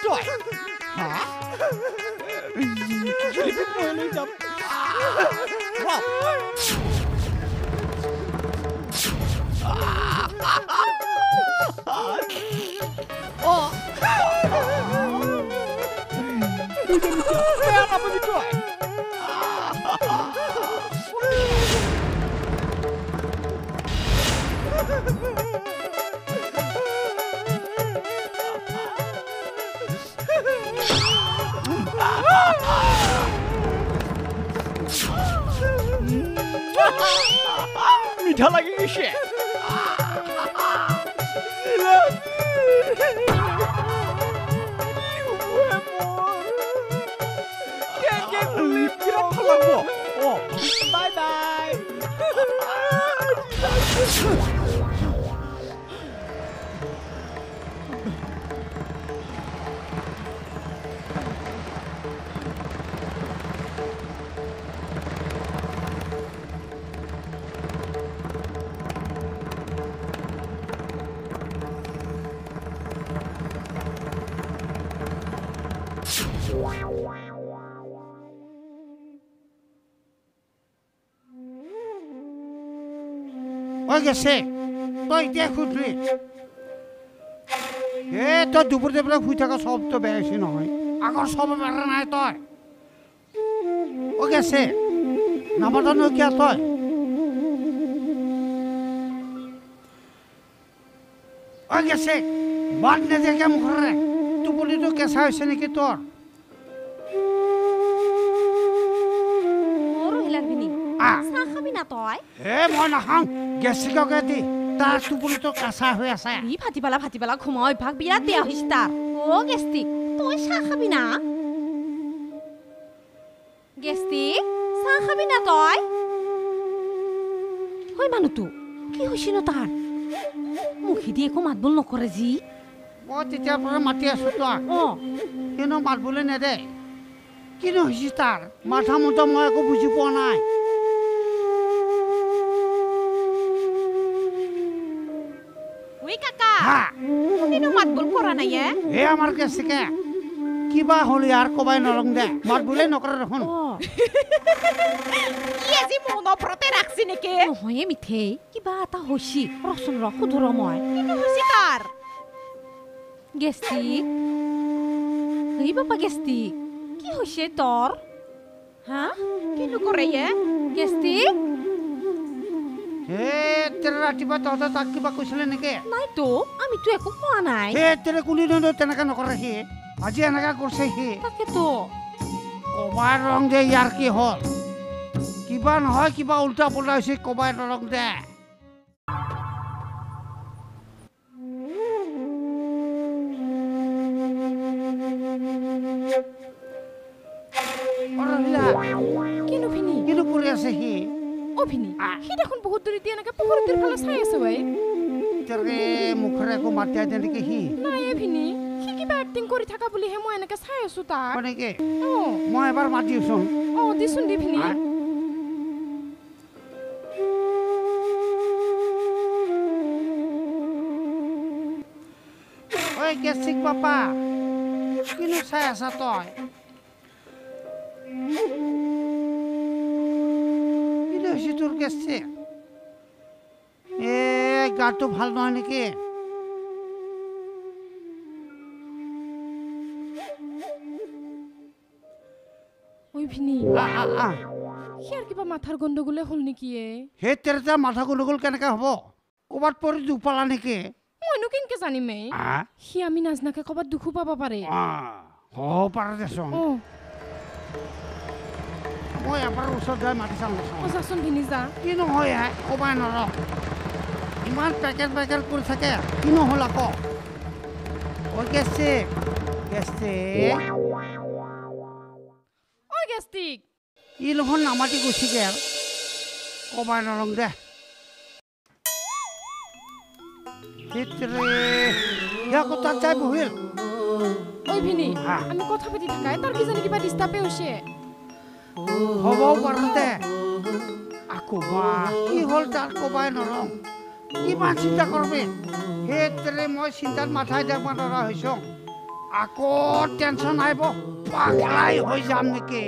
তই হা জিলিপি মই লৈ যাম মিঠা লাগি গৈছে বাই বাই গেছে তই এতিয়া খুদলি তই দুপুৰ পেলাই শুই থকা চবটো বেয়া হৈছে নহয় আগৰ চব বেয়া নাই তই গেছে নামাতানো কিয় তই গেছে বাদ নিদিয়াকে মুখৰে টোপনিটো কেঁচা হৈছে নেকি তোৰ মই নাখাওঁ গেছিককে দি তাৰ টোপনিটো কেঁচা হৈ আছে ফাটি পেলা ঘুমা অভ্যাস বিৰাট বেয়া হৈছে তাৰ গেষ্টিক তই চাহ খাবি না গেষ্টিক চাহ খাবি না তই হয় মানুহটো কি হৈছে ন তাৰ মুখেদি একো মাত বোল নকৰে যি মই তেতিয়াৰ পৰা মাতি আছো তই কিন্তু মাত বোলে নেদে কিনো হৈছে তাৰ মাথা মুঠা মই একো বুজি পোৱা নাই মাত বোল কৰা নাই আমাৰ গেছিকে কিবা হ'ল ইয়াৰ কবাই নৰং দে মাত বোলে নকৰে দেখোন মনপ্ৰতে ৰাখছি নেকি নহয় মিঠে কিবা এটা হৈছে ৰচোন সুধৰ মই তাৰ গেষ্টিক এই বাপা গেষ্টিক কি হৈছে তোৰ হা কিনো কৰে গেষ্টিক ৰাতিপুৱা তহঁতে তাক কিবা কৈছিলে নেকি নাইতো আমিতো একো কোৱা নাই কোনে তেনেকে নকৰে সি আজি এনেকা কৰিছে সি তাকেতো কবাৰ ৰং দে ইয়াৰ কি হ'ল কিবা নহয় কিবা উল্টা পুল্টা হৈছে কবাৰ ৰং দে কিনো কৰি আছে সি সি দেখোন বহুত দূৰতে এনেকে পুখুৰীটোৰ ফালে চাই আছে মুখৰে একো মাত দিয়া নেকি সি নাই সি কিবা এক্টিং কৰি থকা বুলিহে মই এনেকে চাই আছো তাক মই এবাৰ মাত দিওঁচোন দিচোন দি ভিনি ঐ গেছিক বাপা কিনো চাই আছা তই তোৰ গেছে গাটো ভাল নহয় নেকি কিবা মাথাৰ গণ্ডগোলে হ'ল নেকি সেই তেৰটা মাথা গণ্ডগোল কেনেকে হ'ব ক'ৰবাত পৰি দুখ পালা নেকি মইনো কেনেকে জানিম সি আমি নাজনাকে ক'ৰবাত দুখো পাব পাৰে হ'ব পাৰে দেচোন মই এবাৰ ওচৰত যাই মাতি চাম যাচোন ভিনি যা কি নহয় ক'বাই নৰ ইমান পেকেট কৰি থাকে কি নহ'ল আকৌ গেষ্টিক ই দেখোন নামাতি গৈছেগে আৰু ক'বাই নৰং দে তাত যাই বহিল ভিনি আমি কথা পাতি থাকাই তাৰ কিজানি কিবা ডিষ্টাৰ্বে হৈছে হ'বও পাৰোঁতে আকৌ কি হ'ল তাৰ ক'বাই নৰং কিমান চিন্তা কৰবি সেইদৰে মই চিন্তাত মাথাই যাব নোৱাৰা হৈছোঁ আকৌ টেনশ্যন আহিব পাগলাই হৈ যাম নেকি